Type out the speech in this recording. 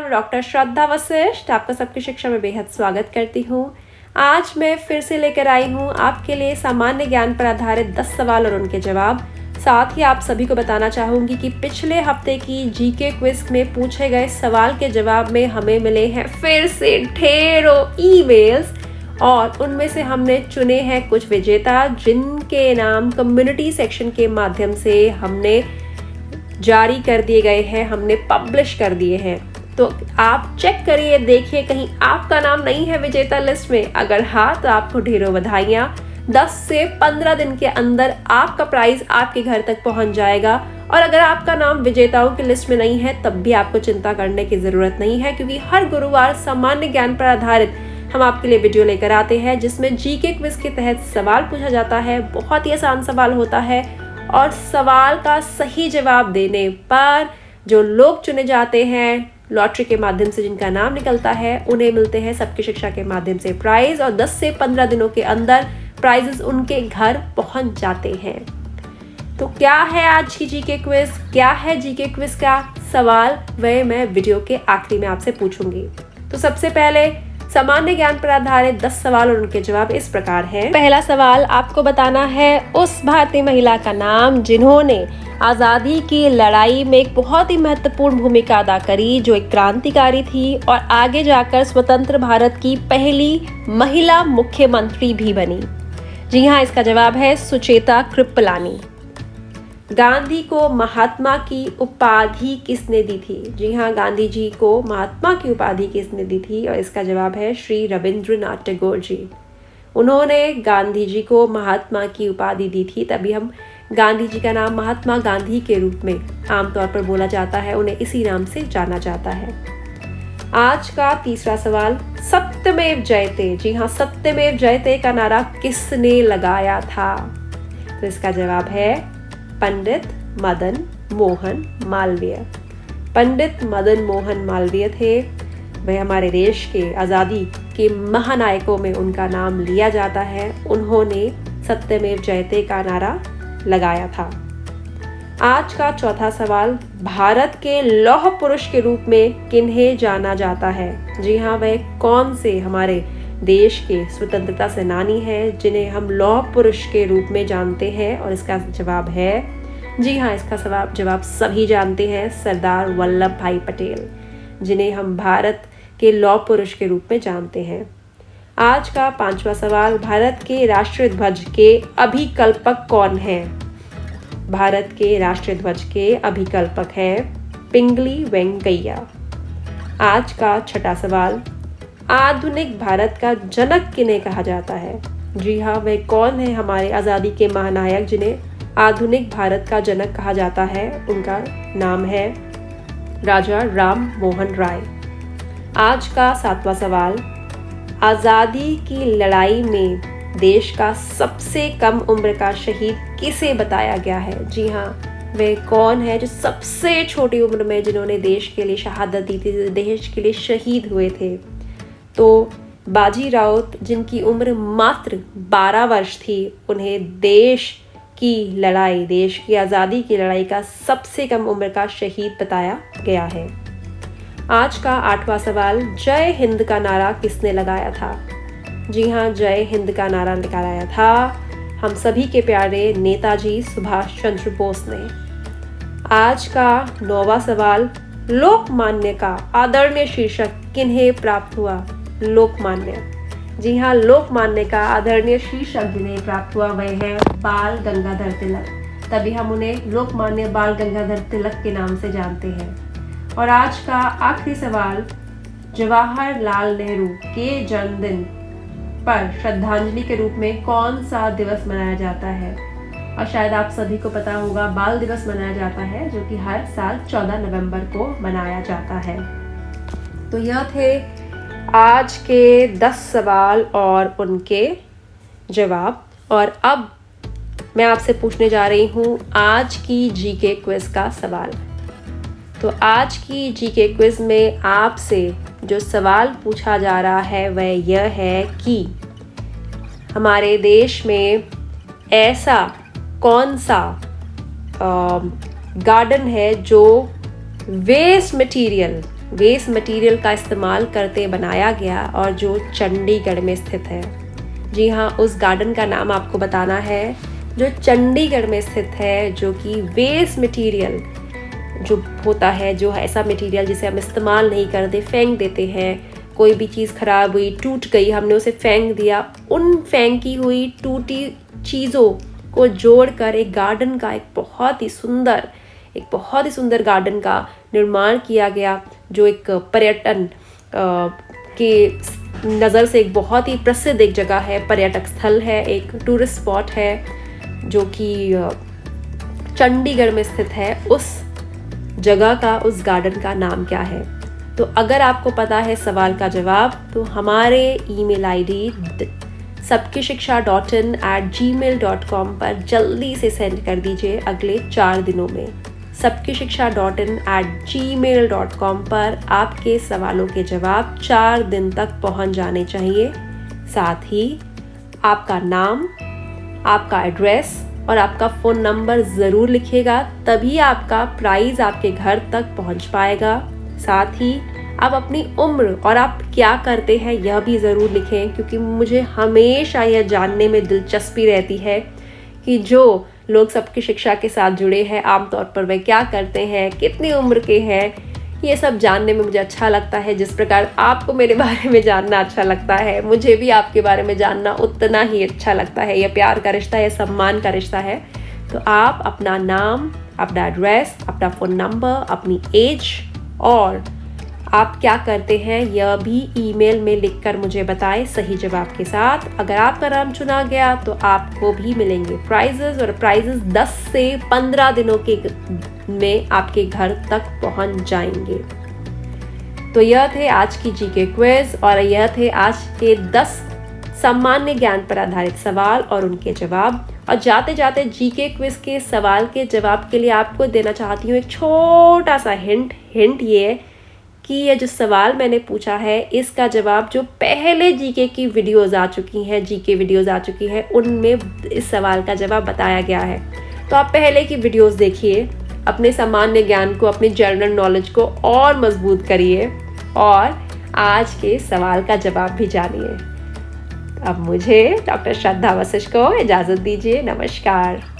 मैं डॉक्टर श्रद्धा वशिष्ठ आपका सबकी शिक्षा में बेहद स्वागत करती हूँ। आज मैं फिर से लेकर आई हूँ आपके लिए सामान्य ज्ञान पर आधारित 10 सवाल और उनके जवाब। साथ ही आप सभी को बताना चाहूँगी कि पिछले हफ्ते की जीके क्विज में पूछे गए सवाल के जवाब में हमें मिले हैं फिर से ढेरों ईमेल्स और उनमें से हमने चुने हैं कुछ विजेता जिनके नाम कम्युनिटी सेक्शन के माध्यम से हमने जारी कर दिए गए हैं, हमने पब्लिश कर दिए हैं। तो आप चेक करिए, देखिए कहीं आपका नाम नहीं है विजेता लिस्ट में। अगर हाँ तो आपको ढेरों बधाइयाँ। 10 से 15 दिन के अंदर आपका प्राइज आपके घर तक पहुंच जाएगा। और अगर आपका नाम विजेताओं की लिस्ट में नहीं है तब भी आपको चिंता करने की ज़रूरत नहीं है, क्योंकि हर गुरुवार सामान्य ज्ञान पर आधारित हम आपके लिए वीडियो लेकर आते हैं जिसमें जीके क्विज के तहत सवाल पूछा जाता है। बहुत ही आसान सवाल होता है और सवाल का सही जवाब देने पर जो लोग चुने जाते हैं लॉटरी के माध्यम से, जिनका नाम निकलता है, उन्हें मिलते हैं सबकी शिक्षा के माध्यम से प्राइज और 10 से 15 दिनों के अंदर प्राइजेस उनके घर पहुंच जाते हैं। तो क्या है आज की जीके क्विज, क्या है जीके क्विज का सवाल, वह मैं वीडियो के आखिरी में आपसे पूछूंगी। तो सबसे पहले सामान्य ज्ञान पर आधारित 10 सवाल और उनके जवाब इस प्रकार हैं। पहला सवाल, आपको बताना है उस भारतीय महिला का नाम जिन्होंने आज़ादी की लड़ाई में एक बहुत ही महत्वपूर्ण भूमिका अदा करी, जो एक क्रांतिकारी थी और आगे जाकर स्वतंत्र भारत की पहली महिला मुख्यमंत्री भी बनी। जी हाँ, इसका जवाब है सुचेता कृपलानी। गांधी को महात्मा की उपाधि किसने दी थी? जी हाँ, गांधी जी को महात्मा की उपाधि किसने दी थी? और इसका जवाब है श्री रविंद्रनाथ टैगोर जी। उन्होंने गांधी जी को महात्मा की उपाधि दी थी, तभी हम गांधी जी का नाम महात्मा गांधी के रूप में आमतौर पर बोला जाता है, उन्हें इसी नाम से जाना जाता है। आज का तीसरा सवाल, सत्यमेव जयते। जी हाँ, सत्यमेव जयते का नारा किसने लगाया था? तो इसका जवाब है पंडित मदन मोहन मालवीय। पंडित मदन मोहन मालवीय थे, वह हमारे देश के आज़ादी के महानायकों में उनका नाम लिया जाता है। उन्होंने सत्यमेव जयते का नारा लगाया था। आज का चौथा सवाल, भारत के लौह पुरुष के रूप में किन्हें जाना जाता है? जी हाँ, वह कौन से हमारे देश के स्वतंत्रता सेनानी हैं जिन्हें हम लौह पुरुष के रूप में जानते हैं? और इसका जवाब है, जी हाँ, इसका जवाब सभी जानते हैं, सरदार वल्लभ भाई पटेल, जिन्हें हम भारत के लौह पुरुष के रूप में जानते हैं। आज का पांचवा सवाल, भारत के राष्ट्रीय ध्वज के अभिकल्पक कौन है? भारत के राष्ट्रीय ध्वज के अभिकल्पक है पिंगली वेंकैया। आज का छठा सवाल, आधुनिक भारत का जनक किन्हें कहा जाता है? जी हाँ, वह कौन है हमारे आज़ादी के महानायक जिन्हें आधुनिक भारत का जनक कहा जाता है? उनका नाम है राजा राम मोहन राय। आज का सातवां सवाल, आज़ादी की लड़ाई में देश का सबसे कम उम्र का शहीद किसे बताया गया है? जी हाँ, वह कौन है जो सबसे छोटी उम्र में जिन्होंने देश के लिए शहादत दी थी, देश के लिए शहीद हुए थे? तो बाजी राउत, जिनकी उम्र मात्र 12 वर्ष थी, उन्हें देश की लड़ाई, देश की आज़ादी की लड़ाई का सबसे कम उम्र का शहीद बताया गया है। आज का आठवां सवाल, जय हिंद का नारा किसने लगाया था? जी हाँ, जय हिंद का नारा लगाया था हम सभी के प्यारे नेताजी सुभाष चंद्र बोस ने। आज का 9वां सवाल, लोकमान्य का आदरणीय शीर्षक किन्हें प्राप्त हुआ? लोकमान्य, जी हाँ, लोकमान्य का आदरणीय शीर्षक जिन्हें प्राप्त हुआ वह है बाल गंगाधर तिलक, तभी हम उन्हें लोकमान्य बाल गंगाधर तिलक के नाम से जानते हैं। और आज का आखिरी सवाल, जवाहरलाल नेहरू के जन्मदिन पर श्रद्धांजलि के रूप में कौन सा दिवस मनाया जाता है? और शायद आप सभी को पता होगा, बाल दिवस मनाया जाता है, जो कि हर साल 14 नवंबर को मनाया जाता है। तो यह थे आज के 10 सवाल और उनके जवाब। और अब मैं आपसे पूछने जा रही हूँ आज की जीके क्विज का सवाल। तो आज की जीके क्विज में आपसे जो सवाल पूछा जा रहा है वह यह है कि हमारे देश में ऐसा कौन सा गार्डन है जो वेस्ट मटेरियल वेस्ट मटेरियल का इस्तेमाल करते बनाया गया और जो चंडीगढ़ में स्थित है। जी हाँ, उस गार्डन का नाम आपको बताना है जो चंडीगढ़ में स्थित है, जो कि वेस्ट मटेरियल जो होता है, जो ऐसा मटेरियल जिसे हम इस्तेमाल नहीं करते, फेंक देते हैं। कोई भी चीज़ ख़राब हुई, टूट गई, हमने उसे फेंक दिया, उन फेंकी हुई टूटी चीज़ों को जोड़कर एक गार्डन का एक बहुत ही सुंदर गार्डन का निर्माण किया गया, जो एक पर्यटन के नज़र से एक बहुत ही प्रसिद्ध एक जगह है, पर्यटक स्थल है, एक टूरिस्ट स्पॉट है जो कि चंडीगढ़ में स्थित है। उस जगह का, उस गार्डन का नाम क्या है? तो अगर आपको पता है सवाल का जवाब तो हमारे ईमेल आईडी sabkishiksha.in@gmail.com पर जल्दी से सेंड कर दीजिए अगले 4 दिनों में। sabkishiksha.in@gmail.com पर आपके सवालों के जवाब 4 दिन तक पहुंच जाने चाहिए। साथ ही आपका नाम, आपका एड्रेस और आपका फ़ोन नंबर ज़रूर लिखिएगा, तभी आपका प्राइज़ आपके घर तक पहुंच पाएगा। साथ ही आप अपनी उम्र और आप क्या करते हैं यह भी ज़रूर लिखें, क्योंकि मुझे हमेशा यह जानने में दिलचस्पी रहती है कि जो लोग सबकी शिक्षा के साथ जुड़े हैं आमतौर पर वे क्या करते हैं, कितनी उम्र के हैं, ये सब जानने में मुझे अच्छा लगता है। जिस प्रकार आपको मेरे बारे में जानना अच्छा लगता है, मुझे भी आपके बारे में जानना उतना ही अच्छा लगता है। यह प्यार का रिश्ता, यह सम्मान का रिश्ता है। तो आप अपना नाम, अपना एड्रेस, अपना फ़ोन नंबर, अपनी एज और आप क्या करते हैं यह भी ईमेल में लिखकर मुझे बताएं सही जवाब के साथ। अगर आपका नाम चुना गया तो आपको भी मिलेंगे प्राइजेस, और प्राइजेस 10 से 15 दिनों के में आपके घर तक पहुंच जाएंगे। तो यह थे आज की जीके क्विज और यह थे आज के 10 सामान्य ज्ञान पर आधारित सवाल और उनके जवाब। और जाते जाते जीके क्विज के सवाल के जवाब के लिए आपको देना चाहती हूँ एक छोटा सा हिंट ये कि ये जो सवाल मैंने पूछा है इसका जवाब जो पहले जीके की वीडियोस आ चुकी हैं उनमें इस सवाल का जवाब बताया गया है। तो आप पहले की वीडियोस देखिए, अपने सामान्य ज्ञान को, अपनी जनरल नॉलेज को और मजबूत करिए और आज के सवाल का जवाब भी जानिए। अब मुझे डॉक्टर श्रद्धा वशिष्ठ को इजाज़त दीजिए। नमस्कार।